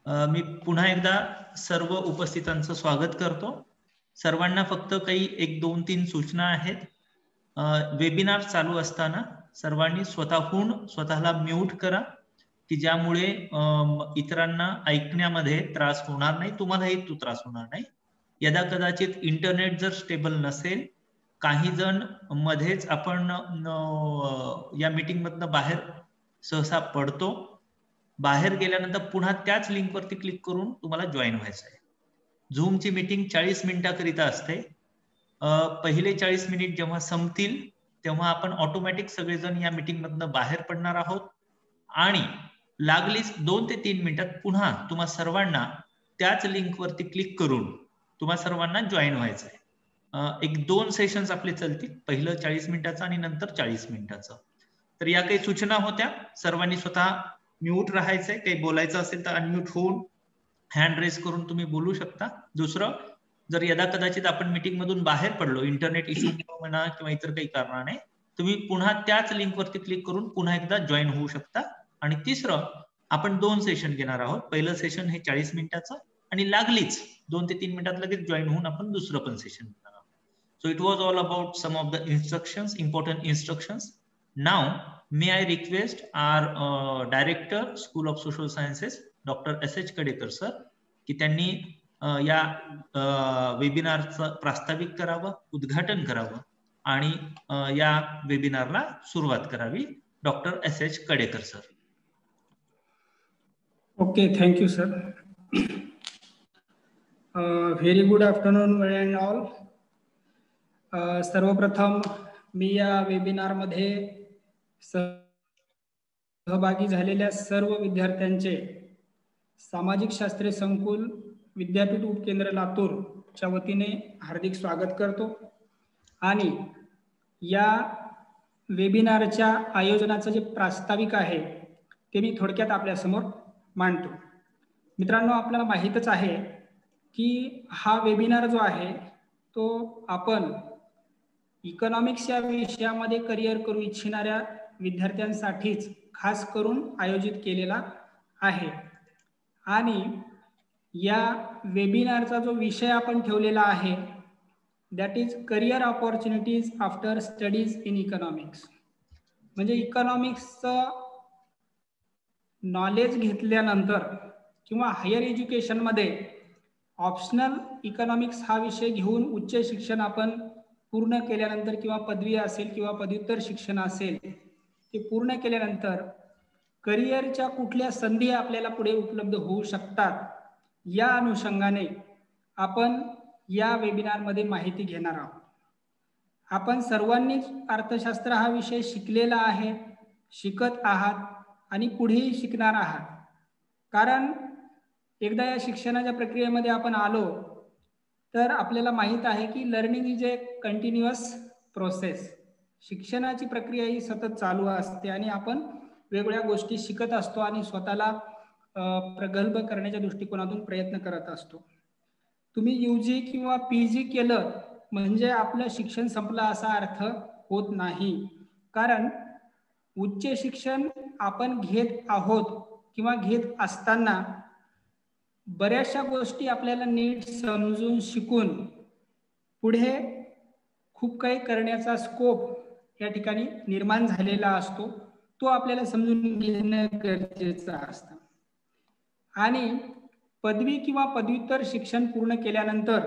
मी पुन्हा एकदा सर्व उपस्थितांचं स्वागत करतो. सर्वांना फक्त काही 1, 2, 3 सूचना आहेत. वेबिनार चालू असताना सर्वांनी स्वतःला म्यूट करा, की ज्यामुळे इतरांना ऐकण्यामध्ये त्रास होणार नाही, तुम्हालाही तो त्रास होणार नाही. यदा कदाचित इंटरनेट जर स्टेबल नसेल, काही जण मध्येच आपण या मीटिंग मधनं बाहेर सहसा पडतो. बाहेर गेल्यानंतर पुन्हा त्याच लिंकवरती क्लिक करून तुम्हाला जॉईन व्हायचं आहे. झूमची मीटिंग 40 मिनिटाकरिता असते. पहिले 40 मिनिट जेव्हा संपतील तेव्हा आपण ऑटोमॅटिक सगळेजण या मीटिंग मधनं बाहेर पडणार आहोत आणि लागलीच 2 ते 3 मिनिटात पुन्हा तुम्हा सर्वांना त्याच लिंकवरती क्लिक करून तुम्हा सर्वांना जॉईन व्हायचं आहे. 1-2 सेशन्स आपले चालतील, पहिलं 40 मिनिटाचं आणि नंतर 40 मिनिटाचं. तर या काही सूचना होत्या. सर्वांनी स्वतः म्यूट राहायचंय, काही बोलायचं असेल तर अनम्यूट होऊन हँड रेस करून तुम्ही बोलू शकता. दुसरं, जर यदा कदाचित आपण मीटिंग मधून बाहेर पडलो, इंटरनेट इश्यू म्हणा किंवा इतर काही कारणाने, तुम्ही पुन्हा त्याच लिंकवरती क्लिक करून पुन्हा एकदा जॉईन होऊ शकता. आणि तिसरं, आपण 2 सेशन घेणार आहोत. पहिलं सेशन हे 40 मिनिटाचं आणि लागलीच 2 ते 3 मिनिटात लगेच जॉईन होऊन आपण दुसरं पण सेशन घेणार आहोत. So it was all about some of the instructions, important instructions. Now, may I request our Director, School of Social Sciences, Dr. S.H. Kadekar sir, की त्यांनी या वेबिनारचं प्रास्ताविक करावं, उद्घाटन करावं आणि या वेबिनारला सुरुवात करावी. Doctor S.H. Kadekar sir. Okay, thank you sir. Very good afternoon and all. सर्वप्रथम मी या वेबिनारमध्ये सहभागी झालेल्या सर्व विद्यार्थ्यांचे सामाजिक शास्त्रे संकुल विद्यापीठ उपकेंद्र लातूरच्या वतीने हार्दिक स्वागत करतो आणि या वेबिनारच्या आयोजनाचं जे प्रास्ताविक आहे ते मी थोडक्यात आपल्यासमोर मांडतो. मित्रांनो, आपल्याला माहीतच आहे की हा वेबिनार जो आहे तो आपण इकॉनॉमिक्स या विषयामध्ये करिअर करू इच्छिणाऱ्या विद्यार्थ्यांसाठीच खास करून आयोजित केलेला आहे. आणि या वेबिनारचा जो विषय आपण ठेवलेला आहे that is career opportunities after studies in economics. म्हणजे इकॉनॉमिक्सचं नॉलेज घेतल्यानंतर किंवा हायर एज्युकेशनमध्ये ऑप्शनल इकॉनॉमिक्स हा विषय घेऊन उच्च शिक्षण आपण पूर्ण केल्यानंतर किंवा पदवी असेल किंवा पदव्युत्तर शिक्षण असेल ते पूर्ण केल्यानंतर करिअरच्या कुठल्या संधी आपल्याला पुढे उपलब्ध होऊ शकतात या अनुषंगाने आपण या वेबिनारमध्ये माहिती घेणार आहोत. आपण सर्वांनीच अर्थशास्त्र हा विषय शिकलेला आहे, शिकत आहात आणि पुढेही शिकणार आहात. कारण एकदा या शिक्षणाच्या प्रक्रियेमध्ये आपण आलो तर आपल्याला माहीत आहे की learning is a continuous process. शिक्षणाची प्रक्रिया ही सतत चालू असते आणि आपण वेगवेगळ्या गोष्टी शिकत असतो आणि स्वतःला प्रगल्भ करण्याच्या दृष्टिकोनातून प्रयत्न करत असतो. तुम्ही UG किंवा PG केलं म्हणजे आपलं शिक्षण संपलं असा अर्थ होत नाही. कारण उच्च शिक्षण आपण घेत आहोत किंवा घेत असताना बऱ्याचशा गोष्टी आपल्याला नीट समजून शिकून पुढे खूप काही करण्याचा स्कोप या ठिकाणी निर्माण झालेला असतो. तो आपल्याला समजून घेणं गरजेचं असतं. आणि पदवी किंवा पदव्युत्तर शिक्षण पूर्ण केल्यानंतर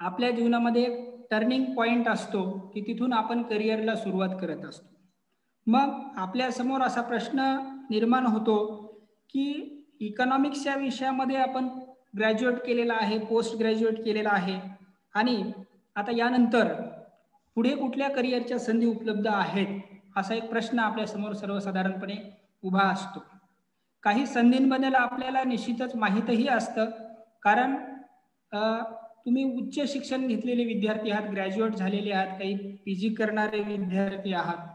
आपल्या जीवनामध्ये एक टर्निंग पॉइंट असतो की तिथून आपण करिअरला सुरुवात करत असतो. मग आपल्यासमोर असा प्रश्न निर्माण होतो की इकॉनॉमिक्स या विषयामध्ये आपण ग्रॅज्युएट केलेला आहे, पोस्ट ग्रॅज्युएट केलेला आहे आणि आता यानंतर पुढे कुठल्या करिअरच्या संधी उपलब्ध आहेत असा एक प्रश्न आपल्यासमोर सर्वसाधारणपणे उभा असतो. काही संधींबद्दल आपल्याला निश्चितच माहीतही असतं कारण तुम्ही उच्च शिक्षण घेतलेले विद्यार्थी आहात, ग्रॅज्युएट झालेले आहात, काही PG करणारे विद्यार्थी आहात.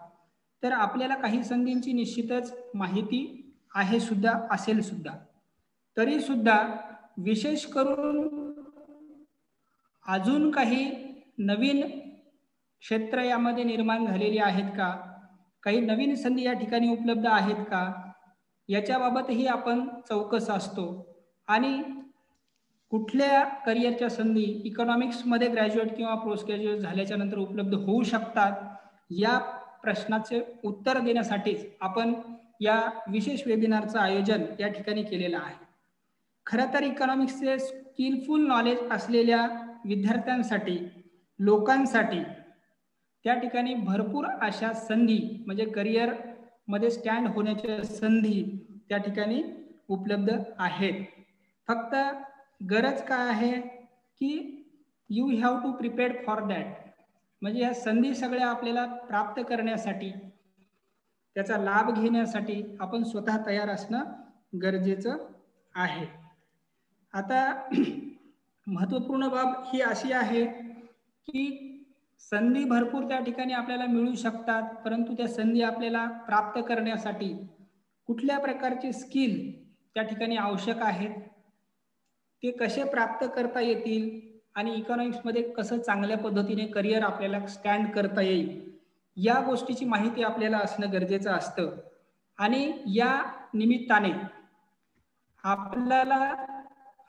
तर आपल्याला काही संधींची निश्चितच माहिती आहे सुद्धा, असेल सुद्धा. तरी सुद्धा विशेष करून अजून काही नवीन क्षेत्र यामध्ये निर्माण झालेली आहेत का, काही नवीन संधी या ठिकाणी उपलब्ध आहेत का, याच्याबाबतही आपण चौकस असतो. आणि कुठल्या करिअरच्या संधी इकॉनॉमिक्समध्ये ग्रॅज्युएट किंवा पोस्ट ग्रॅज्युएट झाल्याच्या नंतर उपलब्ध होऊ शकतात, या प्रश्नाचे उत्तर देण्यासाठीच आपण या विशेष वेबिनारचं आयोजन या ठिकाणी केलेलं आहे. खरं तर इकॉनॉमिक्सचे स्किलफुल नॉलेज असलेल्या विद्यार्थ्यांसाठी, लोकांसाठी त्या ठिकाणी भरपूर अशा संधी, म्हणजे करिअर मध्ये स्टँड होण्याच्या संधी त्या ठिकाणी उपलब्ध आहेत. फक्त गरज काय आहे की you have to prepare for that. म्हणजे या संधी सगळ्या आपल्याला प्राप्त करण्यासाठी, त्याचा लाभ घेण्यासाठी आपण स्वतः तयार असणं गरजेचं आहे. आता महत्त्वपूर्ण बाब ही अशी आहे की संधी भरपूर त्या ठिकाणी आपल्याला मिळू शकतात, परंतु त्या संधी आपल्याला प्राप्त करण्यासाठी कुठल्या प्रकारचे स्किल त्या ठिकाणी आवश्यक आहेत, ते कसे प्राप्त करता येतील आणि इकॉनॉमिक्समध्ये कसं चांगल्या पद्धतीने करिअर आपल्याला स्टँड करता येईल, या गोष्टीची माहिती आपल्याला असणं गरजेचं असतं. आणि या निमित्ताने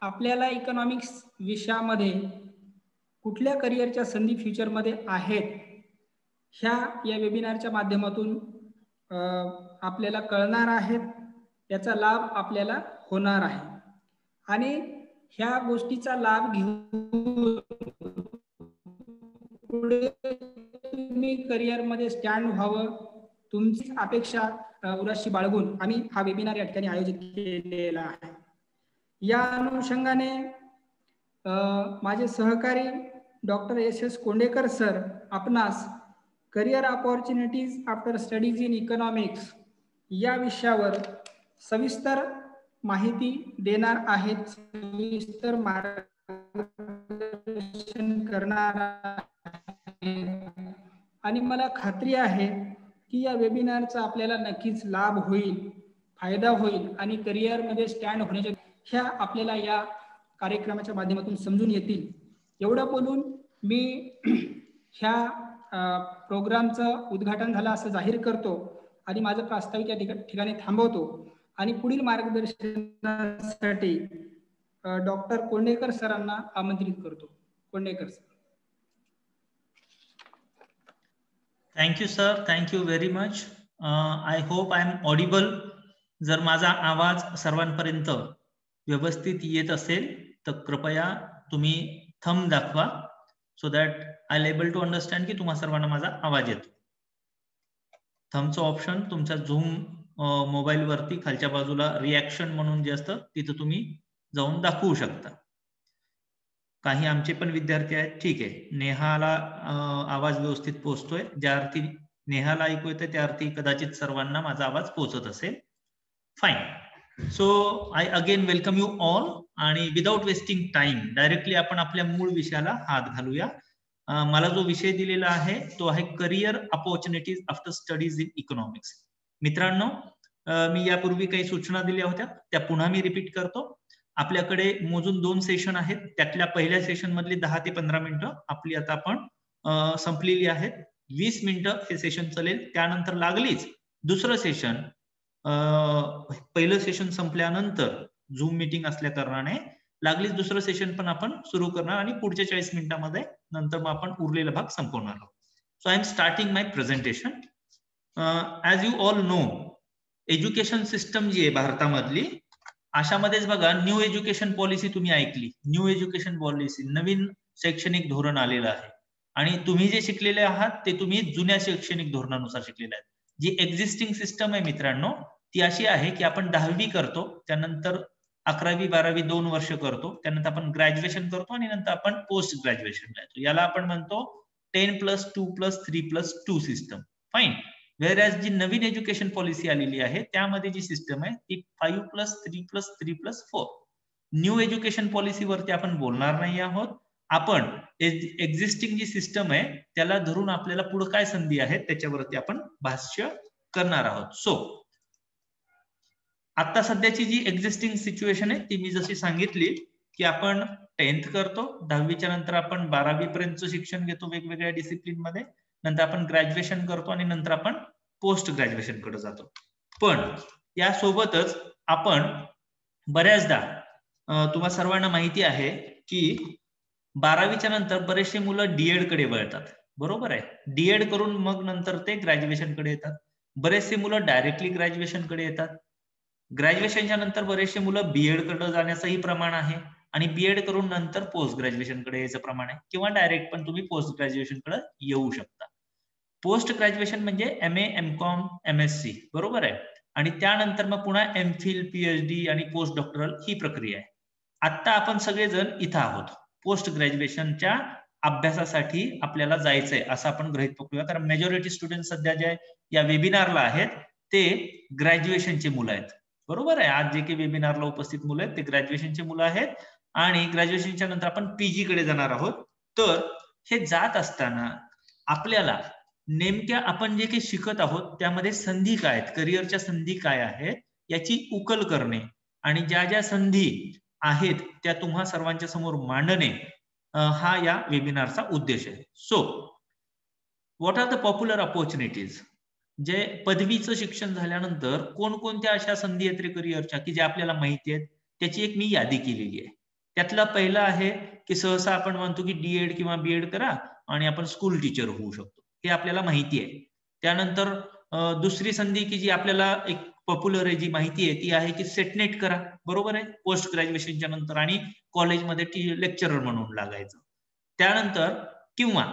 आपल्याला इकॉनॉमिक्स विषयामध्ये कुठल्या करिअरच्या संधी फ्युचरमध्ये आहेत, या वेबिनारच्या माध्यमातून आपल्याला कळणार आहेत, याचा लाभ आपल्याला होणार आहे. आणि ह्या गोष्टीचा लाभ घेऊन पुढे तुम्ही करिअरमध्ये स्टँड व्हावं, तुमची अपेक्षा उराशी बाळगून आम्ही हा वेबिनार या ठिकाणी आयोजित केलेला आहे. या अनुषंगाने माझे सहकारी डॉक्टर एस कोंडेकर सर आपणास career opportunities after studies in economics या विषयावर सविस्तर माहिती देणार आहेत, सविस्तर मार्गदर्शन करणार आहेत. आणि मला खात्री आहे की या वेबिनारचा आपल्याला नक्कीच लाभ होईल, फायदा होईल आणि करिअरमध्ये स्टँड होण्याच्या ह्या आपल्याला या कार्यक्रमाच्या माध्यमातून समजून येतील. एवढं बोलून मी ह्या प्रोग्रामचं उद्घाटन झालं असं जाहीर करतो आणि माझं प्रास्ताविक या ठिकाणी थांबवतो आणि पुढील मार्गदर्शनासाठी डॉक्टर कोंडेकर सरांना आमंत्रित करतो. Kondekar sir. Thank you sir, thank you very much. I hope I am audible. जर माझा आवाज सर्वांपर्यंत व्यवस्थित येत असेल तर कृपया तुम्ही थंब दाखवा, so that I'll able to understand की तुम्हा सर्वांना माझा आवाज येतो. थंबचं ऑप्शन तुमच्या झूम मोबाईल वरती खालच्या बाजूला रिॲक्शन म्हणून जे असतं तिथं तुम्ही जाऊन दाखवू शकता. काही आमचे पण विद्यार्थी आहेत. ठीक आहे, नेहाला आवाज व्यवस्थित पोहोचतोय. ज्या अर्थी नेहाला ऐकू येतोय त्या अर्थी कदाचित सर्वांना माझा आवाज पोहोचत असेल. Fine. So I again welcome you all. आणि विदाउट वेस्टिंग टाइम डायरेक्टली आपण आपल्या मूळ विषयाला हात घालूया. मला जो विषय दिलेला आहे तो आहे career opportunities after studies in economics. मित्रांनो, मी यापूर्वी काही सूचना दिल्या होत्या, त्या पुन्हा मी रिपीट करतो. आपल्याकडे मोजून 2 सेशन आहेत. त्यातल्या पहिल्या सेशन मधली 10 ते 15 मिनिटं आपली आता आपण संपलेली आहेत. 20 मिनिटं हे सेशन चालेल. त्यानंतर लागलीच दुसरं सेशन, पहिलं सेशन संपल्यानंतर झूम मीटिंग असल्या कारणाने लागलीच दुसरं सेशन पण आपण सुरू करणार आणि पुढच्या 40 मिनिटांमध्ये नंतर मग आपण उरलेला भाग संपवणार आहोत. So I am starting my presentation. As you all know, education system जी आहे भारतामधली, अशामध्येच बघा न्यू एज्युकेशन पॉलिसी तुम्ही ऐकली. न्यू एज्युकेशन पॉलिसी, नवीन शैक्षणिक धोरण आलेलं आहे. आणि तुम्ही जे शिकलेले आहात ते तुम्ही जुन्या शैक्षणिक धोरणानुसार शिकलेले आहेत. जी एक्झिस्टिंग सिस्टम आहे मित्रांनो, ती अशी आहे की आपण 10वी करतो, त्यानंतर 11वी 12वी 2 वर्ष करतो, त्यानंतर आपण ग्रॅज्युएशन करतो आणि नंतर आपण पोस्ट ग्रॅज्युएशनला येतो. याला आपण म्हणतो 10+2+3+2 सिस्टम. फाईन. व्हेअरएज जी नवीन एज्युकेशन पॉलिसी आलेली आहे त्यामध्ये जी सिस्टम आहे ती 5+3+3+4. न्यू एज्युकेशन पॉलिसी वरती आपण बोलणार नाही आहोत. आपण एक्झिस्टिंग जी सिस्टम आहे त्याला धरून आपल्याला पुढे काय संधी आहेत त्याच्यावरती आपण भाष्य करणार आहोत. सो आता सध्याची जी एक्झिस्टिंग सिच्युएशन आहे ती मी जशी सांगितली की आपण 10th करतो, 10वीच्या नंतर आपण 12वी पर्यंतचं शिक्षण घेतो वेगवेगळ्या डिसिप्लिन मध्ये, नंतर आपण ग्रॅज्युएशन करतो आणि नंतर आपण पोस्ट ग्रॅज्युएशन कडे जातो. पण यासोबतच आपण बऱ्याचदा तुम्हा सर्वांना माहिती आहे की 12वीच्या नंतर बरेचसे मुलं डीएड कडे वळतात, बरोबर आहे. डीएड करून मग नंतर ते ग्रॅज्युएशन कडे येतात. बरेचसे मुलं डायरेक्टली ग्रॅज्युएशन कडे येतात. ग्रॅज्युएशनच्या नंतर बरेचसे मुलं बीएड कडे जाण्याचंही प्रमाण आहे आणि बीएड करून नंतर पोस्ट ग्रॅज्युएशन कडे यायचं प्रमाण आहे, किंवा डायरेक्ट पण तुम्ही पोस्ट ग्रॅज्युएशन कडे येऊ शकता. पोस्ट ग्रॅज्युएशन म्हणजे एमए, एमकॉम, एमएससी, बरोबर आहे. आणि त्यानंतर मग पुन्हा एमफिल, पीएचडी आणि पोस्ट डॉक्टरल ही प्रक्रिया आहे. आता आपण सगळेजण इथं आहोत. पोस्ट ग्रॅज्युएशनच्या अभ्यासासाठी आपल्याला जायचंय असं आपण गृहीत पकडूया, कारण मेजॉरिटी स्टुडंट सध्या जे या वेबिनारला आहेत ते ग्रॅज्युएशनचे मुलं आहेत, बरोबर आहे. आज जे काही वेबिनारला उपस्थित मुलं आहेत ते ग्रॅज्युएशनचे मुलं आहेत आणि ग्रॅज्युएशनच्या नंतर आपण पीजी कडे जाणार आहोत. तर हे जात असताना आपल्याला नेमक्या आपण जे काही शिकत आहोत त्यामध्ये संधी काय आहेत, करिअरच्या संधी काय आहेत याची उकल करणे आणि ज्या ज्या संधी आहेत त्या तुम्हा सर्वांच्या समोर मांडणे हा या वेबिनारचा उद्देश आहे. So what are the popular opportunities, जे पदवीचं शिक्षण झाल्यानंतर कोणकोणत्या अशा संधी आहेत करिअरच्या की ज्या आपल्याला माहिती आहेत, त्याची एक मी यादी केलेली आहे. त्यातला पहिला आहे की सहसा आपण म्हणतो की डीएड किंवा बीएड करा आणि आपण स्कूल टीचर होऊ शकतो, हे आपल्याला माहिती आहे. त्यानंतर दुसरी संधी की जी आपल्याला एक पॉप्युलर आहे, जी माहिती आहे ती आहे की सेटनेट करा, बरोबर आहे, पोस्ट ग्रॅज्युएशनच्या नंतर आणि कॉलेजमध्ये लेक्चरर म्हणून लागायचं. त्यानंतर किंवा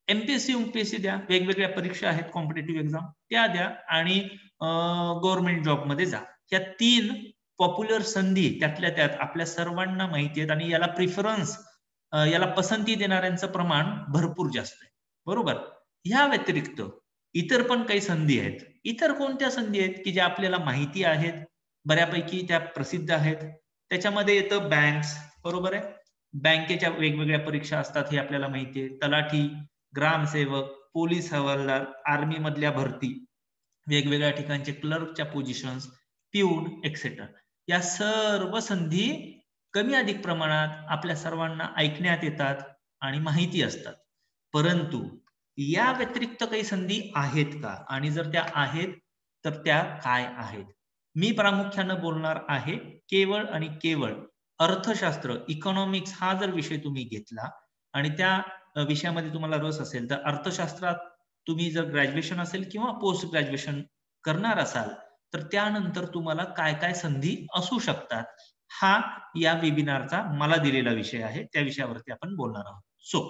एमपीएससी युपीएससी द्या, वेगवेगळ्या परीक्षा आहेत कॉम्पिटेटिव्ह एक्झाम त्या द्या आणि गव्हर्नमेंट जॉब मध्ये जा. या 3 पॉप्युलर संधी त्यातल्या त्यात आपल्या सर्वांना माहिती आहेत आणि याला प्रिफरन्स, याला पसंती देणाऱ्यांचं प्रमाण भरपूर जास्त आहे, बरोबर. ह्या व्यतिरिक्त इतर पण काही संधी आहेत. इतर कोणत्या संधी आहेत की ज्या आपल्याला माहिती आहेत, बऱ्यापैकी त्या प्रसिद्ध आहेत. त्याच्यामध्ये येतं बँक्स, बरोबर आहे. बँकेच्या वेगवेगळ्या परीक्षा असतात हे आपल्याला माहिती आहे. तलाठी, ग्रामसेवक, पोलीस हवालदार, आर्मी मधल्या भरती, वेगवेगळ्या ठिकाणचे क्लर्कच्या पोझिशन्स, प्यून एक्सेट्रा. या सर्व संधी कमी अधिक प्रमाणात आपल्या सर्वांना ऐकण्यात येतात आणि माहिती असतात. परंतु या व्यतिरिक्त काही संधी आहेत का, आणि जर त्या आहेत तर त्या काय आहेत. मी प्रामुख्यानं बोलणार आहे केवळ आणि केवळ अर्थशास्त्र, इकॉनॉमिक्स हा जर विषय तुम्ही घेतला आणि त्या विषयामध्ये तुम्हाला रस असेल तर अर्थशास्त्रात तुम्ही जर ग्रॅज्युएशन असेल किंवा पोस्ट ग्रॅज्युएशन करणार असाल तर त्यानंतर तुम्हाला काय काय संधी असू शकतात, हा या वेबिनारचा मला दिलेला विषय आहे. त्या विषयावरती आपण बोलणार आहोत. So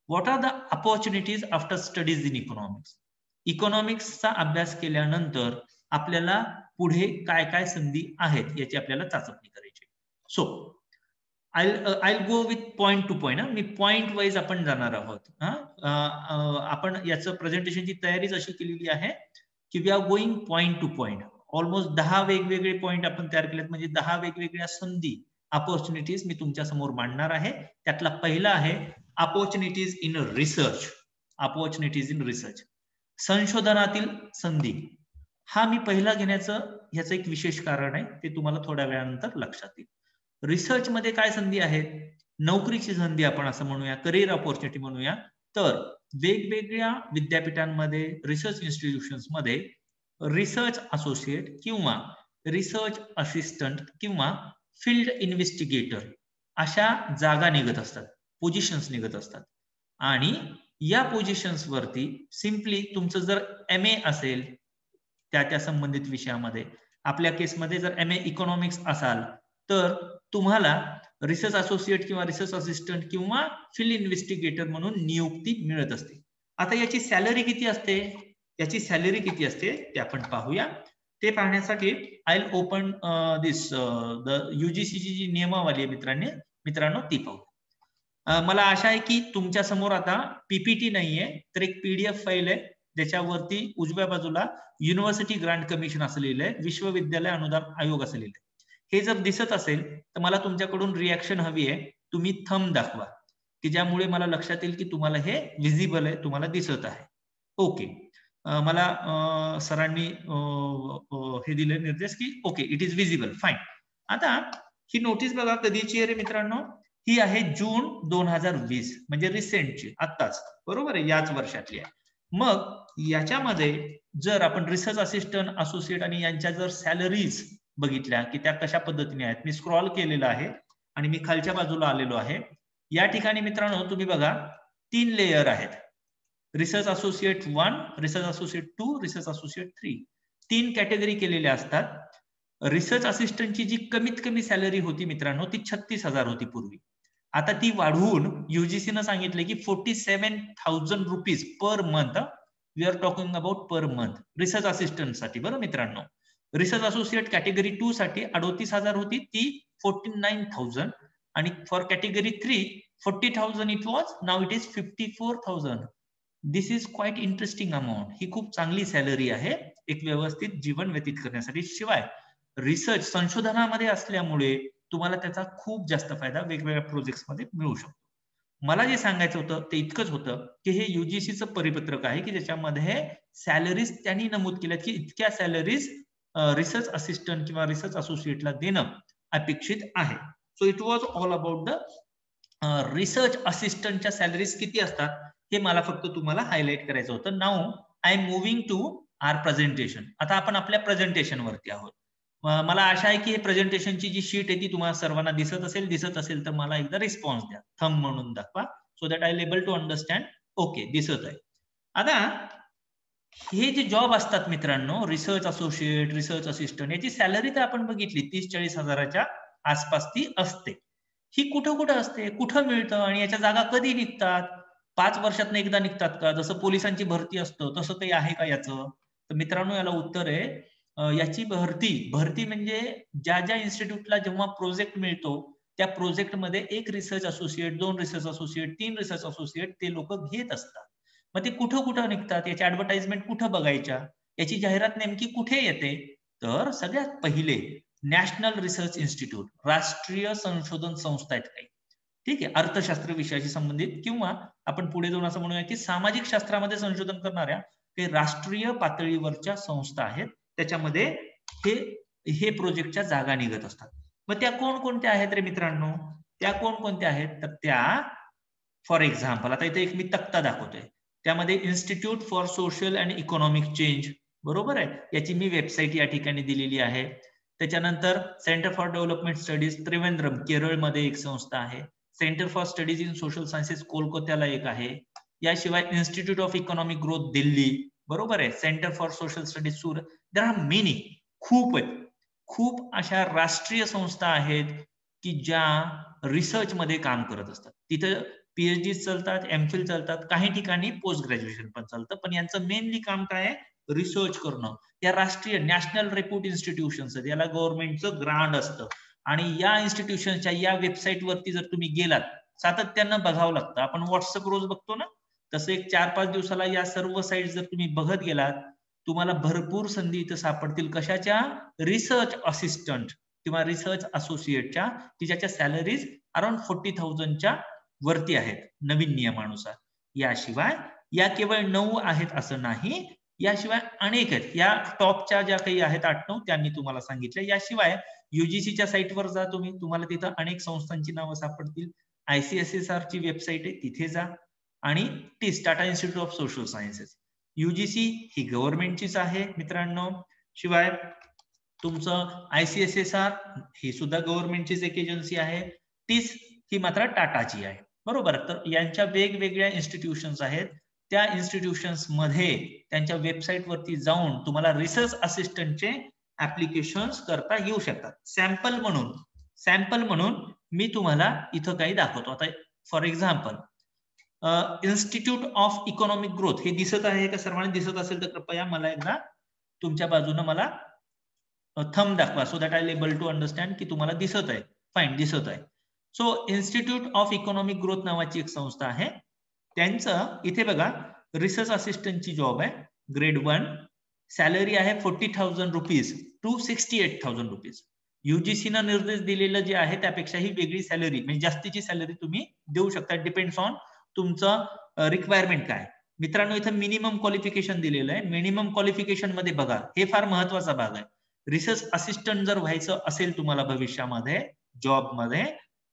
what are the opportunities after studies in economics. इकॉनॉमिक्सचा अभ्यास केल्यानंतर आपल्याला पुढे काय काय संधी आहेत याची आपल्याला चाचपणी करायची. So I go with point to point. Me point wise आपण जाणार आहोत. आपण याचं प्रेझेंटेशनची तयारीच अशी केलेली आहे की we are going point to point. Almost 10 वेगवेगळे पॉइंट आपण तयार केलेत, म्हणजे 10 वेगवेगळ्या संधी, अपॉर्च्युनिटीज मी तुमच्या समोर मांडणार आहे. त्यातला पहिला आहे opportunities in research. Opportunities in research, संशोधनातील संधी. हा मी पहिला घेण्याचं ह्याचं एक विशेष कारण आहे, ते तुम्हाला थोड्या वेळानंतर लक्षात येईल. रिसर्च मध्ये काय संधी आहेत, नोकरीची संधी आपण असं म्हणूया, करिअर अपॉर्च्युनिटी म्हणूया. तर वेगवेगळ्या विद्यापीठांमध्ये, रिसर्च इन्स्टिट्यूशन्स मध्ये रिसर्च असोसिएट किंवा रिसर्च असिस्टंट किंवा फील्ड इन्व्हेस्टिगेटर अशा जागा निघत असतात, पोझिशन्स निघत असतात. आणि या पोझिशन्स वरती सिम्पली तुमचं जर एमए असेल त्या संबंधित विषयामध्ये, आपल्या केसमध्ये जर एमए इकॉनॉमिक्स असाल तर तुम्हाला रिसर्च असोसिएट किंवा रिसर्च असिस्टंट किंवा फील्ड इन्व्हेस्टिगेटर म्हणून नियुक्ती मिळत असते. आता याची सॅलरी किती असते, याची सॅलरी किती असते ते आपण पाहूया. ते पाहण्यासाठी I will open this the युजीसीची जी नियमावली आहे मित्रांनो ती पाहू. मला आशा आहे की तुमच्या समोर आता पीपीटी नाहीये तर एक पीडीएफ फाईल आहे, ज्याच्यावरती उजव्या बाजूला युनिव्हर्सिटी ग्रांट कमिशन असं लिहिलंय, विश्वविद्यालय अनुदान आयोग असं लिहिलंय. हे जर दिसत असेल तर मला तुमच्याकडून रिॲक्शन हवी आहे. तुम्ही थंब दाखवा की ज्यामुळे मला लक्षात येईल की तुम्हाला हे विजिबल आहे, तुम्हाला दिसत आहे. ओके, मला सरांनी हे दिले निर्देश की okay it is visible, fine. आता ही नोटीस बघा कधीची आहे रे मित्रांनो, ही आहे जून 2020, म्हणजे रिसेंटची, आत्ताच, बरोबर आहे, याच वर्षातली आहे. मग याच्यामध्ये जर आपण रिसर्च असिस्टंट, असोसिएट आणि यांच्या जर सॅलरीज बघितल्या की त्या कशा पद्धतीने आहेत, मी स्क्रॉल केलेलं आहे आणि मी खालच्या बाजूला आलेलो आहे. या ठिकाणी मित्रांनो तुम्ही बघा 3 लेयर आहेत. Research associate 1, research associate 2, research associate 3. 3 category केलेल्या असतात. रिसर्च असिस्टंटची जी कमीत कमी सॅलरी होती मित्रांनो ती 36,000 होती पूर्वी. आता ती वाढवून UGC सांगितले की 47,000 rupees per month. We are talking about per month research assistant साठी. बरं मित्रांनो, रिसर्च असोसिएट कॅटेगरी 2 साठी 38,000 होती, ती 49,000. आणि for category 3 40,000 it was, now it is 54,000. This is quite interesting amount. ही खूप चांगली सॅलरी आहे एक व्यवस्थित जीवन व्यतीत करण्यासाठी. शिवाय रिसर्च संशोधनामध्ये असल्यामुळे तुम्हाला त्याचा खूप जास्त फायदा वेगवेगळ्या प्रोजेक्ट्समध्ये मिळू शकतो. मला जे सांगायचं होतं ते इतकंच होतं की हे UGCचं परिपत्रक आहे की ज्याच्यामध्ये सॅलरीज त्यांनी नमूद केल्यात की इतक्या सॅलरीज रिसर्च असिस्टंट किंवा रिसर्च असोसिएटला देणं अपेक्षित आहे. So it was all about the research असिस्टंटच्या सॅलरीज किती असतात हे मला फक्त तुम्हाला हायलाइट करायचं होतं. Now I am moving to our presentation. आता आपण आपल्या प्रेझेंटेशन वरती आहोत. मला आशा आहे की हे प्रेझेंटेशनची जी शीट आहे ती तुम्हाला सर्वांना दिसत असेल तर मला एकदा रिस्पॉन्स द्या, थंब म्हणून दाखवा, so that I'll able to understand. Okay, दिसत आहे. आता हे जे जॉब असतात मित्रांनो, रिसर्च असोसिएट, रिसर्च असिस्टंट, याची सॅलरी तर आपण बघितली 30-40 हजाराच्या आसपास ती असते. ही कुठं कुठं असते, कुठं मिळतं आणि याच्या जागा कधी निघतात? 5 वर्षातनं एकदा निघतात का? जसं पोलिसांची भरती असतं तसं काही आहे का याचं? तर मित्रांनो याला उत्तर आहे याची भरती म्हणजे ज्या ज्या इन्स्टिट्यूटला जेव्हा प्रोजेक्ट मिळतो त्या प्रोजेक्टमध्ये 1 research associate, 2 research associate, 3 research associate ते लोक घेत असतात. मग ते कुठं कुठं निघतात, याची ऍडव्हर्टाइजमेंट कुठं बघायच्या, याची जाहिरात नेमकी कुठे येते? तर सगळ्यात पहिले नॅशनल रिसर्च इन्स्टिट्यूट, राष्ट्रीय संशोधन संस्था आहेत काही, ठीक आहे, अर्थशास्त्र विषयाशी संबंधित किंवा आपण पुढे जाऊन असं म्हणूया की सामाजिक शास्त्रामध्ये संशोधन करणाऱ्या काही राष्ट्रीय पातळीवरच्या संस्था आहेत. त्याच्यामध्ये हे प्रोजेक्टच्या जागा निघत असतात. मग त्या कोणकोणत्या आहेत रे मित्रांनो? त्या कोणकोणत्या आहेत? तर त्या फॉर एक्झाम्पल आता इथे एक मी तक्ता दाखवतोय, त्यामध्ये institute for social and economic change, बरोबर आहे, याची मी वेबसाईट या ठिकाणी दिलेली आहे. त्याच्यानंतर centre for development studies Trivandrum केरळमध्ये एक संस्था आहे. Centre for studies in social sciences कोलकात्याला एक आहे. याशिवाय institute of Economic growth Delhi, बरोबर आहे, centre for social studies Surat. There are many, खूप आहेत, खूप अशा राष्ट्रीय संस्था आहेत की ज्या रिसर्च मध्ये काम करत असतात. तिथं PhD चालतात, MPhil चालतात, काही ठिकाणी पोस्ट ग्रॅज्युएशन पण चालतं, पण यांचं मेनली काम काय आहे? रिसर्च करणं. या राष्ट्रीय नॅशनल रेप्यूट इन्स्टिट्यूशन्स आहेत, याला गव्हर्नमेंटचं ग्रांट असतं आणि या इन्स्टिट्यूशनच्या या वेबसाईट वरती जर तुम्ही गेलात सातत्यानं बघावं लागतं. आपण व्हॉट्सअप रोज बघतो ना, तसं एक 4-5 दिवसाला या सर्व साईट जर तुम्ही बघत गेलात तुम्हाला भरपूर संधी इथं सापडतील. कशाच्या? रिसर्च असिस्टंट किंवा रिसर्च असोसिएटच्या, की ज्याच्या सॅलरीज अराउंड 40,000च्या वरती आहेत नवीन नियमानुसार. याशिवाय या केवळ 9 आहेत असं नाही, याशिवाय अनेक आहेत. या टॉपच्या ज्या काही आहेत 8-9 त्यांनी तुम्हाला सांगितलं. याशिवाय UGCच्या साईटवर जा तुम्ही, तुम्हाला तिथं अनेक संस्थांची नावं सापडतील. ICSSR ची वेबसाईट आहे, तिथे जा. आणि TISS, Tata institute of social sciences. UGC ही गव्हर्नमेंटचीच आहे मित्रांनो. शिवाय तुमचं ICSSR ही सुद्धा गव्हर्नमेंटचीच एक एजन्सी आहे. TISS ही मात्र टाटाची आहे, बरोबर. तर यांच्या वेगवेगळ्या इन्स्टिट्यूशन्स आहेत. त्या इन्स्टिट्यूशन्स मध्ये त्यांच्या वेबसाईट वरती जाऊन तुम्हाला रिसर्च असिस्टंटचे ऍप्लिकेशन्स करता येऊ शकतात. सॅम्पल म्हणून मी तुम्हाला इथं काही दाखवतो. आता for example institute of Economic growth हे दिसत आहे का? सर्वांना दिसत असेल तर कृपया मला एकदा तुमच्या बाजूने मला थंब दाखवा, so that I able to understand की तुम्हाला दिसत आहे. फाईन, दिसत आहे. So Institute of Economic Growth नावाची एक संस्था आहे. त्यांचं इथे बघा रिसर्च असिस्टंटची जॉब आहे, ग्रेड 1, सॅलरी आहे 40,000 रुपीज टू 68,000 रुपीज. UGCनं निर्देश दिलेलं जे आहे त्यापेक्षाही वेगळी सॅलरी म्हणजे जास्तीची सॅलरी तुम्ही देऊ शकता, डिपेंड्स ऑन तुमचं रिक्वायरमेंट काय. मित्रांनो इथं मिनिमम क्वालिफिकेशन दिलेलं आहे. मिनिमम क्वालिफिकेशन मध्ये बघा, हे फार महत्वाचा भाग आहे. रिसर्च असिस्टंट जर व्हायचं असेल तुम्हाला भविष्यामध्ये जॉबमध्ये,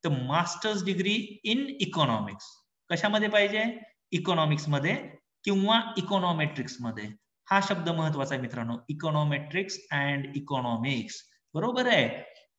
तर मास्टर्स डिग्री इन इकॉनॉमिक्स. कशामध्ये पाहिजे? इकॉनॉमिक्स मध्ये किंवा इकॉनॉमेट्रिक्स मध्ये. हा शब्द महत्वाचा आहे मित्रांनो, इकॉनॉमेट्रिक्स अँड इकॉनॉमिक्स. बरोबर आहे.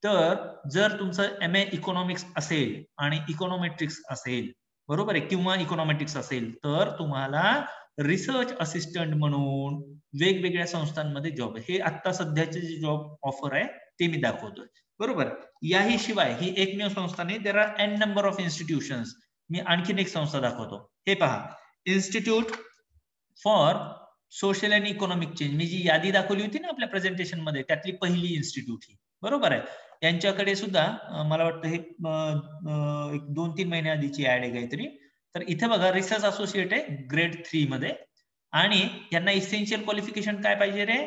तर जर तुमचं MA इकॉनॉमिक्स असेल आणि इकॉनॉमेट्रिक्स असेल, बरोबर आहे, किंवा इकॉनॉमेट्रिक्स असेल, तर तुम्हाला रिसर्च असिस्टंट म्हणून वेगवेगळ्या संस्थांमध्ये जॉब आहे. हे आता सध्याचे जे जॉब ऑफर आहे ते मी दाखवतोय. बरोबर. याही शिवाय ही एकमेव संस्था नाही, there are N number of institutions. मी आणखीन एक संस्था दाखवतो. हे पहा, institute for social and economic change. मी जी यादी दाखवली होती ना आपल्या प्रेझेंटेशन मध्ये, त्यातली पहिली इन्स्टिट्यूट ही. बरोबर आहे. यांच्याकडे सुद्धा मला वाटतं हे 2-3 महिन्या आधीची ऍड आहे काहीतरी. तर इथे बघा, रिसर्च असोसिएट आहे ग्रेड 3 मध्ये, आणि यांना इसेन्शियल क्वालिफिकेशन काय पाहिजे रे?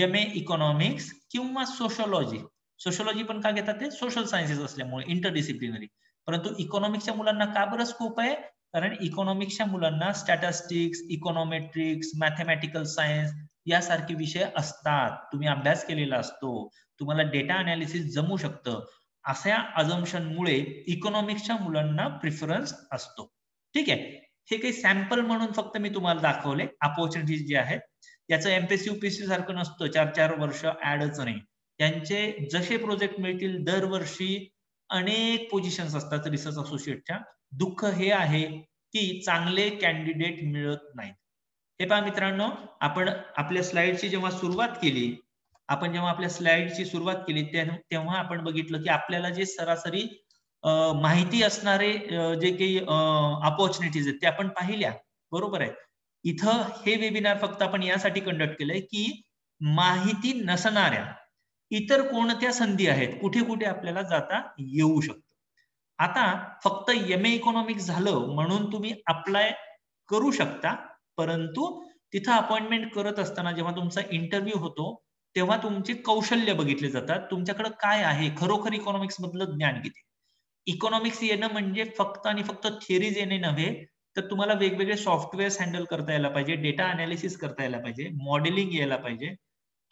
MA इकॉनॉमिक्स किंवा सोशोलॉजी. सोशोलॉजी पण का घेतात ते? सोशल सायन्सेस असल्यामुळे, इंटरडिसिप्लिनरी. परंतु इकॉनॉमिक्सच्या मुलांना का बरं स्कोप आहे? कारण इकॉनॉमिक्सच्या मुलांना स्टॅटिस्टिक्स, इकॉनॉमेट्रिक्स, मॅथमॅटिकल सायन्स यासारखे विषय असतात. तुम्ही अभ्यास केलेला असतो, तुम्हाला डेटा अनालिसिस जमू शकतं. अशा अजम्पशनमुळे इकॉनॉमिक्सच्या मुलांना प्रिफरन्स असतो. ठीक आहे. हे काही सॅम्पल म्हणून फक्त मी तुम्हाला दाखवले अपॉर्च्युनिटीज जे आहेत. याचं MPSC UPSC सारखं नसतं 4-4 वर्ष ऍडच नाही. त्यांचे जसे प्रोजेक्ट मिळतील दरवर्षी अनेक पोझिशन्स असतात रिसर्च असोसिएटच्या. दुःख हे आहे की चांगले कॅन्डिडेट मिळत नाहीत. हे पहा मित्रांनो, आपण आपल्या स्लाइडची जेव्हा सुरुवात केली, तेव्हा आपण बघितलं की आपल्याला जे सरासरी माहिती असणारे जे काही अपॉर्च्युनिटीज आहेत ते आपण पाहिल्या. बरोबर आहे. इथं हे वेबिनार फक्त आपण यासाठी कंडक्ट केलंय की माहिती नसणाऱ्या इतर कोणत्या संधी आहेत, कुठे कुठे आपल्याला जाता येऊ शकतं. आता फक्त MA इकॉनॉमिक्स झालं म्हणून तुम्ही अप्लाय करू शकता, परंतु तिथं अपॉइंटमेंट करत असताना जेव्हा तुमचा इंटरव्ह्यू होतो तेव्हा तुमचे कौशल्य बघितले जातात. तुमच्याकडे काय आहे, खरोखर इकॉनॉमिक्स मधलं ज्ञान किती. इकॉनॉमिक्स येणं म्हणजे फक्त आणि फक्त थिअरीज येणे नव्हे, तर तुम्हाला वेगवेगळे सॉफ्टवेअर्स हँडल करता यायला पाहिजे, डेटा अनालिसिस करता यायला पाहिजे, मॉडेलिंग यायला पाहिजे,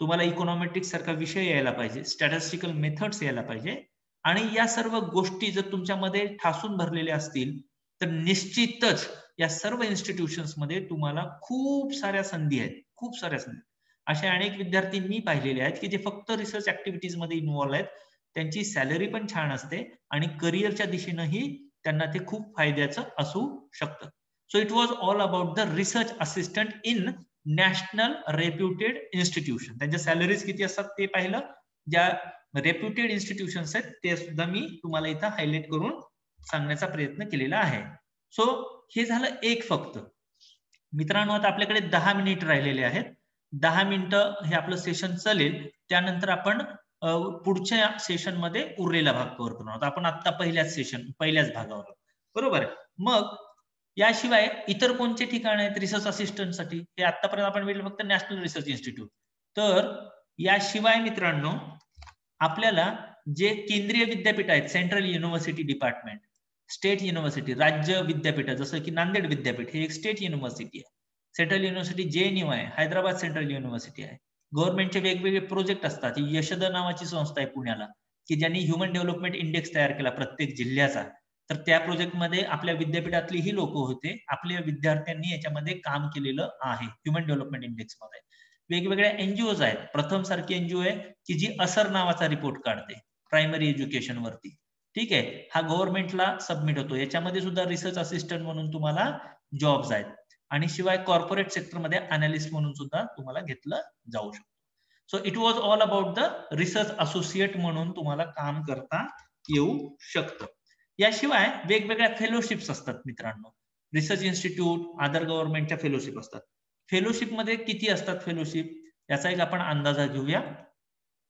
तुम्हाला इकॉनॉमेट्रिक्स सारखा विषय यायला पाहिजे, स्टॅटिस्टिकल मेथड्स यायला पाहिजे. आणि या सर्व गोष्टी जर तुमच्यामध्ये ठासून भरलेल्या असतील तर निश्चितच या सर्व इन्स्टिट्यूशन्स मध्ये तुम्हाला खूप साऱ्या संधी आहेत, खूप साऱ्या संधी. असे अनेक विद्यार्थी मी पाहिलेले आहेत की जे फक्त रिसर्च ऍक्टिव्हिटीज मध्ये इन्व्हॉल्व आहेत. त्यांची सॅलरी पण छान असते आणि करिअरच्या दिशेनंही त्यांना ते खूप फायद्याचं असू शकतं. So it was all about the research assistant in national reputed institution. त्यांच्या सॅलरीज किती असतात ते पाहिलं. ज्या रेप्युटेड इन्स्टिट्यूशन्स आहेत ते सुद्धा मी तुम्हाला इथं हायलाइट करून सांगण्याचा प्रयत्न केलेला आहे. सो हे झालं एक फक्त. मित्रांनो, आता आपल्याकडे 10 मिनिट राहिलेले आहेत. 10 मिनिटं हे आपलं सेशन चालेल. त्यानंतर आपण पुढच्या सेशन मध्ये उरलेला भाग कव्हर करणार आहोत. आपण आता पहिल्याच भागावर, बरोबर आहे. मग याशिवाय इतर कोणते ठिकाण आहेत रिसर्च असिस्टंटसाठी? हे आतापर्यंत आपण बघितलं फक्त नॅशनल रिसर्च इन्स्टिट्यूट. तर याशिवाय मित्रांनो आपल्याला जे केंद्रीय विद्यापीठ आहेत, central university department, state university, राज्य विद्यापीठ, जसं की नांदेड विद्यापीठ हे एक स्टेट युनिव्हर्सिटी आहे. सेंट्रल युनिव्हर्सिटी JNU आहे, हैदराबाद सेंट्रल युनिव्हर्सिटी आहे. गव्हर्नमेंटचे वेगवेगळे प्रोजेक्ट असतात. यशोदा नावाची संस्था आहे पुण्याला, की ज्यांनी ह्युमन डेव्हलपमेंट इंडेक्स तयार केला प्रत्येक जिल्ह्याचा. तर त्या प्रोजेक्टमध्ये आपल्या विद्यापीठातली ही लोक होते. आपल्या विद्यार्थ्यांनी याच्यामध्ये काम केलेलं आहे ह्युमन डेव्हलपमेंट इंडेक्स मध्ये. वेगवेगळ्या NGOज आहेत. प्रथम सारखी NGO आहे की जी असर नावाचा रिपोर्ट काढते प्रायमरी एज्युकेशन वरती. ठीक आहे. हा गव्हर्नमेंटला सबमिट होतो. याच्यामध्ये सुद्धा रिसर्च असिस्टंट म्हणून तुम्हाला जॉब्स आहेत. आणि शिवाय कॉर्पोरेट सेक्टरमध्ये अनालिस्ट म्हणून सुद्धा तुम्हाला घेतलं जाऊ शकतं. So it was all about the research associate म्हणून तुम्हाला काम करता येऊ शकतं. याशिवाय वेगवेगळ्या फेलोशिप्स असतात मित्रांनो. रिसर्च इन्स्टिट्यूट, अदर गव्हर्नमेंटच्या फेलोशिप असतात. फेलोशिप मध्ये किती असतात फेलोशिप याचा एक आपण अंदाजा घेऊया.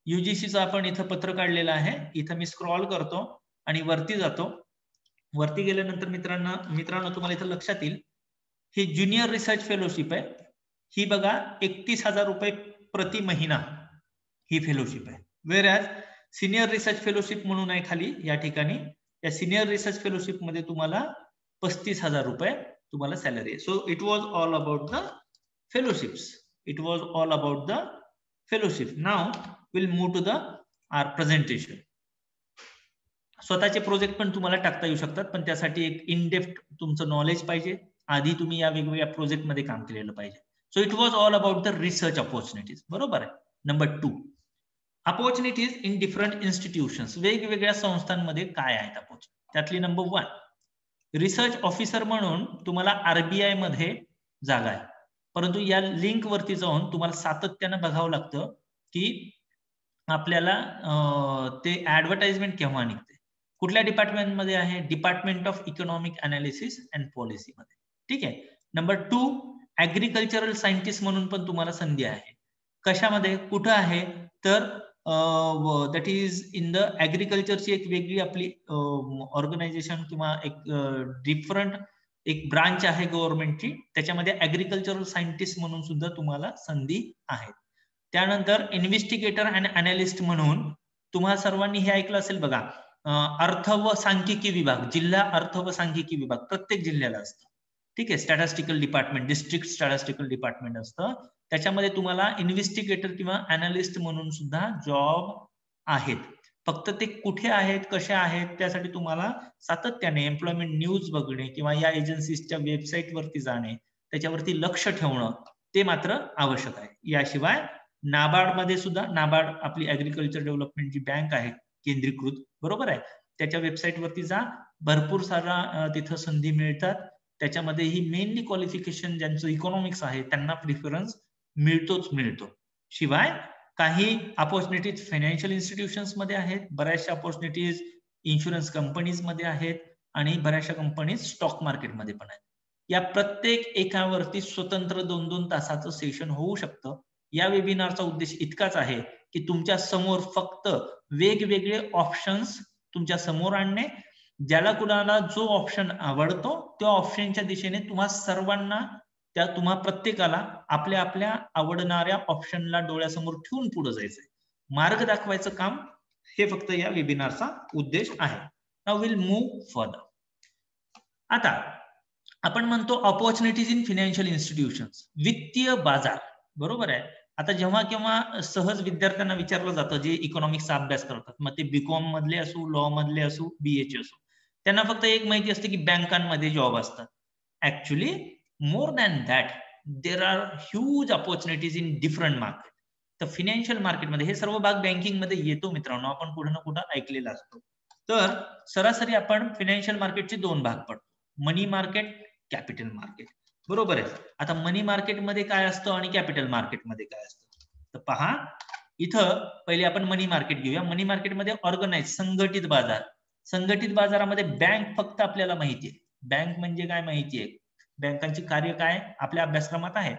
UGCचं आपण इथं पत्र काढलेलं आहे. इथं मी स्क्रॉल करतो आणि वरती जातो. वरती गेल्यानंतर मित्रांनो तुम्हाला इथं लक्षात येईल ही ज्युनियर रिसर्च फेलोशिप आहे. ही बघा 31,000 रुपये प्रति महिना ही फेलोशिप आहे. वेअरॅज सिनियर रिसर्च फेलोशिप म्हणून आहे खाली या ठिकाणी. या सिनियर रिसर्च फेलोशिप मध्ये तुम्हाला 35,000 रुपये तुम्हाला सॅलरी आहे. So it was all about the fellowships. It was all about the fellowship. Now will move to the our presentation. स्वतःचे प्रोजेक्ट पण तुम्हाला टाकता येऊ शकतात, पण त्यासाठी एक इन डेप्थ तुमचं नॉलेज पाहिजे. आधी तुम्ही या वेगवेगळ्या प्रोजेक्टमध्ये काम केलेलं पाहिजे. So it was all about the research opportunities. बरोबर आहे. Number 2, opportunities in different institutions. वेगवेगळ्या संस्थांमध्ये काय आहेत अपॉर्च्युनिटी. त्यातली नंबर 1, रिसर्च ऑफिसर म्हणून तुम्हाला आरबीआय मध्ये जागा आहे. परंतु या लिंक वरती जाऊन तुम्हाला सातत्यानं बघावं लागतं की आपल्याला ते ऍडव्हर्टाइजमेंट केव्हा निघते. कुठल्या डिपार्टमेंटमध्ये आहे? Department of economic analysis and policy मध्ये. ठीक आहे. नंबर 2, ऍग्रिकल्चरल सायंटिस्ट म्हणून पण तुम्हाला संधी आहे. कशामध्ये? कुठं आहे? तर दॅट इज इन द ऍग्रिकल्चरची एक वेगळी आपली ऑर्गनायझेशन किंवा एक डिफरंट एक ब्रांच आहे गव्हर्नमेंटची. त्याच्यामध्ये ऍग्रिकल्चरल सायंटिस्ट म्हणून सुद्धा तुम्हाला संधी आहेत. त्यानंतर इन्व्हेस्टिगेटर अँड अनालिस्ट म्हणून तुम्हा सर्वांनी हे ऐकलं असेल बघा, अर्थ व सांख्यिकी विभाग, जिल्हा अर्थ व सांख्यिकी विभाग प्रत्येक जिल्ह्याला असतं. ठीक आहे. Statistical department, district statistical department असतं. त्याच्यामध्ये तुम्हाला इन्व्हेस्टिगेटर किंवा अनालिस्ट म्हणून सुद्धा जॉब आहेत. फक्त ते कुठे आहेत, कसे आहेत, त्यासाठी तुम्हाला सातत्याने एम्प्लॉयमेंट न्यूज बघणे किंवा या एजन्सीजच्या वेबसाईट वरती जाणे, त्याच्यावरती लक्ष ठेवणं ते मात्र आवश्यक आहे. याशिवाय नाबार्ड मध्ये सुद्धा, नाबार्ड आपली ऍग्रिकल्चर डेव्हलपमेंटची बँक आहे केंद्रीकृत. बरोबर आहे. त्याच्या वेबसाईट वरती जा, भरपूर सारा तिथं संधी मिळतात. त्याच्यामध्येही मेनली क्वालिफिकेशन ज्यांचं इकॉनॉमिक्स आहे त्यांना प्रिफरन्स मिळतोच मिळतो. शिवाय काही अपॉर्च्युनिटीज फायनान्शियल इन्स्टिट्यूशन्स मध्ये आहेत, बऱ्याचशा अपॉर्च्युनिटीज इन्शुरन्स कंपनीज मध्ये आहेत आणि बऱ्याचशा कंपनीज स्टॉक मार्केटमध्ये पण आहेत. या प्रत्येक एकावरती स्वतंत्र 2-2 तासाचं सेशन होऊ शकतं. या वेबिनारचा उद्देश इतकाच आहे की तुमच्या समोर फक्त वेगवेगळे ऑप्शन्स तुमच्या समोर आणणे, ज्याला कुणाला जो ऑप्शन आवडतो त्या ऑप्शनच्या दिशेने तुम्हा सर्वांना, तुम्हा प्रत्येकाला आपल्या आपल्या आवडणाऱ्या ऑप्शनला डोळ्यासमोर ठेवून पुढे जायचंय. मार्ग दाखवायचं काम हे फक्त या वेबिनारचा उद्देश आहे. Now will move further. आता आपण म्हणतो अपॉर्च्युनिटीज इन फायनान्शियल इन्स्टिट्यूशन्स, वित्तीय बाजार. बरोबर आहे. आता जेव्हा केव्हा सहज विद्यार्थ्यांना विचारलं जातं जे इकॉनॉमिक्सचा अभ्यास करतात, मग ते बीकॉम मधले असू, लॉ मधले असू, बीएचे असू, त्यांना फक्त एक माहिती असते की बँकांमध्ये जॉब असतात. Actually more than that, there are huge opportunities in different market. तर फिनान्शियल मार्केटमध्ये हे सर्व भाग बँकिंग मध्ये येतो मित्रांनो, आपण कुठं ना कुठं ऐकलेला असतो. तर सरासरी आपण फिनान्शियल मार्केटचे 2 भाग पडतो, मनी मार्केट, कॅपिटल मार्केट. बरोबर आहे. आता मनी मार्केटमध्ये काय असतं आणि कॅपिटल मार्केटमध्ये काय असतं, तर पहा इथं पहिले आपण मनी मार्केट घेऊया. मनी मार्केटमध्ये ऑर्गनाइज, संघटित बाजार. संघटित बाजारामध्ये बँक फक्त आपल्याला माहिती आहे. बँक म्हणजे काय माहिती आहे, बँकांची कार्य काय आपल्या अभ्यासक्रमात आहे.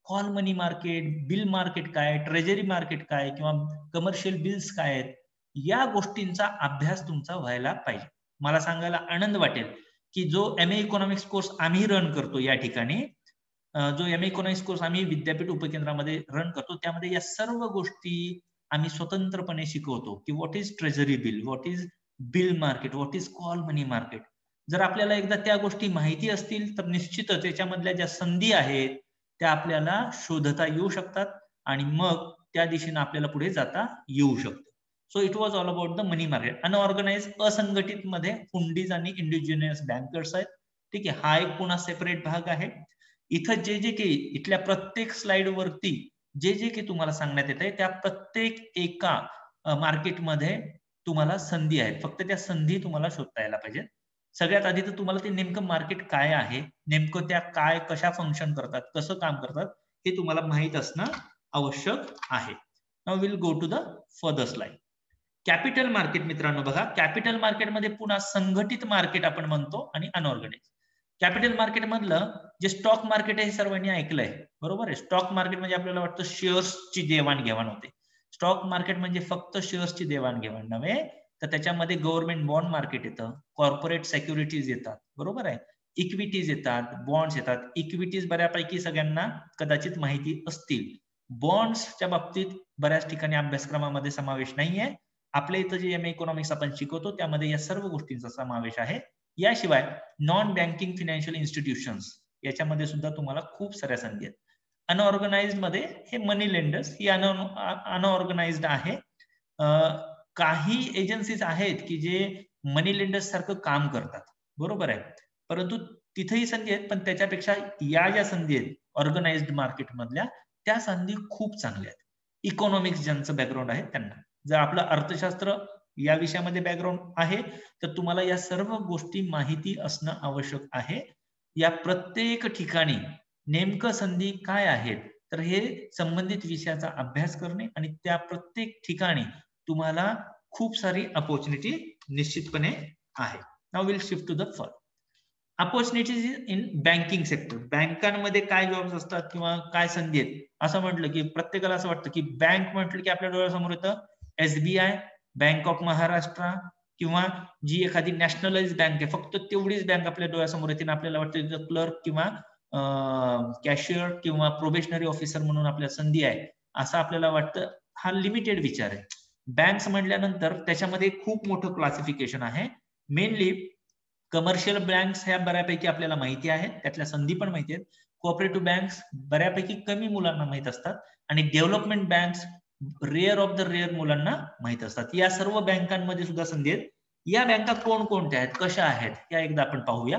कॉल मनी मार्केट, बिल मार्केट काय, ट्रेजरी मार्केट काय किंवा कमर्शियल बिल्स काय आहेत, या गोष्टींचा अभ्यास तुमचा व्हायला पाहिजे. मला सांगायला आनंद वाटेल की जो MA इकॉनॉमिक्स कोर्स आम्ही रन करतो या ठिकाणी, जो MA इकॉनॉमिक्स कोर्स आम्ही विद्यापीठ उपकेंद्रामध्ये रन करतो, त्यामध्ये या सर्व गोष्टी आम्ही स्वतंत्रपणे शिकवतो की what is treasury bill, what is bill market, what is call money market. जर आपल्याला एकदा त्या गोष्टी माहिती असतील तर निश्चितच त्याच्यामधल्या ज्या संधी आहेत त्या आपल्याला शोधता येऊ शकतात आणि मग त्या दिशेने आपल्याला पुढे जाता येऊ शकतं. So it was all about the money market. Unorganise, असंघटित मध्ये हुंडीज आणि इंडिजिनियस बँकर्स आहेत. ठीक आहे. हा एक पुन्हा सेपरेट भाग आहे. इथं जे जे काही इथल्या प्रत्येक स्लाइड वरती जे जे काही तुम्हाला सांगण्यात येत आहे त्या प्रत्येक एका मार्केटमध्ये तुम्हाला संधी आहेत. फक्त त्या संधी तुम्हाला शोधता यायला पाहिजे. सगळ्यात आधी तर तुम्हाला ते नेमकं मार्केट काय आहे, नेमकं त्या काय कशा फंक्शन करतात, कसं काम करतात हे तुम्हाला माहित असणं आवश्यक आहे. Now will go to the further slide. Capital market मित्रांनो बघा, कॅपिटल मार्केटमध्ये पुन्हा संघटित मार्केट आपण म्हणतो आणि अनऑर्गनाइज. कॅपिटल मार्केट मधलं जे स्टॉक मार्केट आहे हे सर्वांनी ऐकलंय. बरोबर आहे. स्टॉक मार्केट म्हणजे आपल्याला वाटतं शेअर्सची देवाणघेवाण होते. स्टॉक मार्केट म्हणजे फक्त शेअर्सची देवाणघेवाण नव्हे, तर त्याच्यामध्ये गव्हर्नमेंट बॉन्ड मार्केट येतं, कॉर्पोरेट सेक्युरिटीज येतात. बरोबर आहे. इक्विटीज येतात, बॉन्ड्स येतात. इक्विटीज बऱ्यापैकी सगळ्यांना कदाचित माहिती असतील. बॉन्ड्सच्या बाबतीत बऱ्याच ठिकाणी अभ्यासक्रमामध्ये समावेश नाहीये. आपल्या इथं जे MA इकॉनॉमिक्स आपण शिकवतो त्यामध्ये या सर्व गोष्टींचा समावेश आहे. याशिवाय नॉन बँकिंग फायनान्शियल इन्स्टिट्यूशन्स याच्यामध्ये सुद्धा तुम्हाला खूप साऱ्या संधी आहेत. अनऑर्गनाइज्ड मध्ये हे मनी लेंडर्स ही अनऑर्गनाइज्ड आहे. काही एजन्सीज आहेत की जे मनी लेंडर्स सारखं काम करतात. बरोबर आहे. परंतु तिथेही संधी आहेत, पण त्याच्यापेक्षा या ज्या संधी आहेत ऑर्गनाइज्ड मार्केट मधल्या त्या संधी खूप चांगल्या आहेत. इकॉनॉमिक्स ज्यांचं बॅकग्राऊंड आहे त्यांना. जर आपलं अर्थशास्त्र या विषयामध्ये बॅकग्राऊंड आहे तर तुम्हाला या सर्व गोष्टी माहिती असणं आवश्यक आहे. या प्रत्येक ठिकाणी नेमकं संधी काय आहेत तर हे संबंधित विषयाचा अभ्यास करणे आणि त्या प्रत्येक ठिकाणी तुम्हाला खूप सारी अपॉर्च्युनिटी निश्चितपणे आहे. Now will shift to the first opportunities in banking sector. बँकांमध्ये काय जॉब्स असतात किंवा काय संधी आहेत असं म्हटलं की प्रत्येकाला असं वाटतं की बँक म्हटलं की आपल्या डोळ्यासमोर येतं SBI, बँक ऑफ महाराष्ट्र किंवा जी एखादी नॅशनलाइज बँक आहे फक्त तेवढीच बँक आपल्या डोळ्यासमोर येते. आपल्याला वाटतं क्लर्क किंवा कॅशियर किंवा प्रोबेशनरी ऑफिसर म्हणून आपल्या संधी आहे असं आपल्याला वाटतं. हा लिमिटेड विचार आहे. बँक्स म्हटल्यानंतर त्याच्यामध्ये खूप मोठं क्लासिफिकेशन आहे. मेनली कमर्शियल बँक्स ह्या बऱ्यापैकी आपल्याला माहिती आहेत, त्यातल्या संधी पण माहिती आहेत. कोऑपरेटिव्ह बँक्स बऱ्यापैकी कमी मुलांना माहित असतात आणि development banks rare of the rare मुलांना माहित असतात. या सर्व बँकांमध्ये सुद्धा संधी आहेत. या बँका कोणकोणत्या आहेत, कशा आहेत या एकदा आपण पाहूया.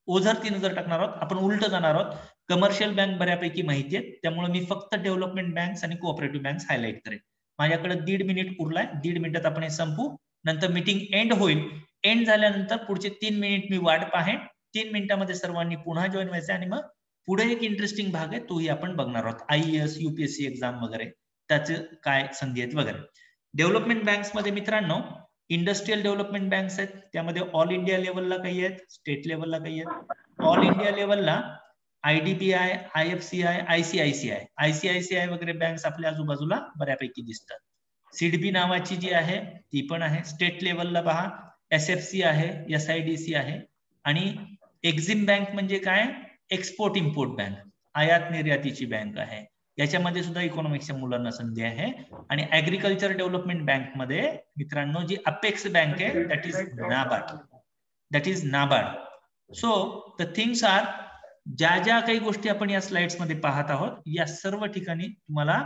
ओझरती नजर टाकणार आहोत, आपण उलट जाणार आहोत. कमर्शियल बँक बऱ्यापैकी माहिती आहेत, त्यामुळे मी फक्त डेव्हलपमेंट बँक्स आणि कोऑपरेटिव्ह बँक्स हायलाइट करेन. माझ्याकडे 1.5 मिनिट उरलाय, 1.5 मिनिटात आपण हे संपू. नंतर मीटिंग एंड होईल. एंड झाल्यानंतर पुढचे 3 मिनिट मी वाट पाहेन. 3 मिनिटांमध्ये सर्वांनी पुन्हा जॉईन व्हायचं आणि मग पुढे एक इंटरेस्टिंग भाग आहे तोही आपण बघणार आहोत. IAS, UPSC एक्झाम वगैरे त्याचे काय संधी आहेत वगैरे. डेव्हलपमेंट बँक्स मध्ये मित्रांनो इंडस्ट्रियल डेव्हलपमेंट बँक्स आहेत, त्यामध्ये ऑल इंडिया लेवलला काही आहेत, स्टेट लेवलला काही आहेत. ऑल इंडिया लेवलला IDBI, IFCI, ICICI वगैरे बँक्स आपल्या आजूबाजूला बऱ्यापैकी दिसतात. सिडबी नावाची जी आहे ती पण आहे. स्टेट लेवलला पहा SFC आहे, SIDC आहे. आणि एक्झिम बँक म्हणजे काय, एक्सपोर्ट इम्पोर्ट बँक, आयात निर्यातीची बँक आहे. याच्यामध्ये सुद्धा इकॉनॉमिक्सच्या मुलांना संधी आहे. आणि ऍग्रिकल्चर डेव्हलपमेंट बँक मध्ये मित्रांनो जी अपेक्स बँक आहे that is NABARD. So the things are, ज्या ज्या काही गोष्टी आपण या स्लाइड्स मध्ये पाहत आहोत या सर्व ठिकाणी तुम्हाला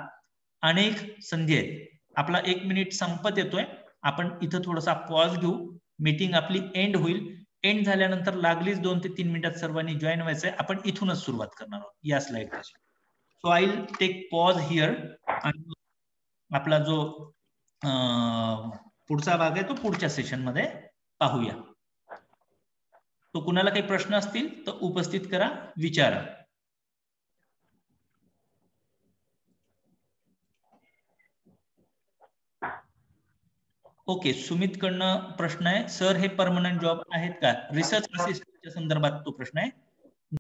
अनेक संधी आहेत. आपला 1 मिनिट संपत येतोय, आपण इथं थोडासा पॉज घेऊ. मीटिंग आपली एंड होईल. एंड झाल्यानंतर लागलीच 2 ते 3 मिनिटात सर्वांनी जॉईन व्हायचंय. आपण इथूनच सुरुवात करणार आहोत या स्लाइड पासून. So I will take pause here आणि आपला जो पुढचा भाग आहे तो पुढच्या सेशन मध्ये पाहूया. तो कुणाला काही प्रश्न असतील तर उपस्थित करा, विचारा. ओके, सुमित कडनं प्रश्न आहे, सर हे परमनंट जॉब आहेत का? रिसर्च असिस्टंटच्या संदर्भात तो प्रश्न आहे.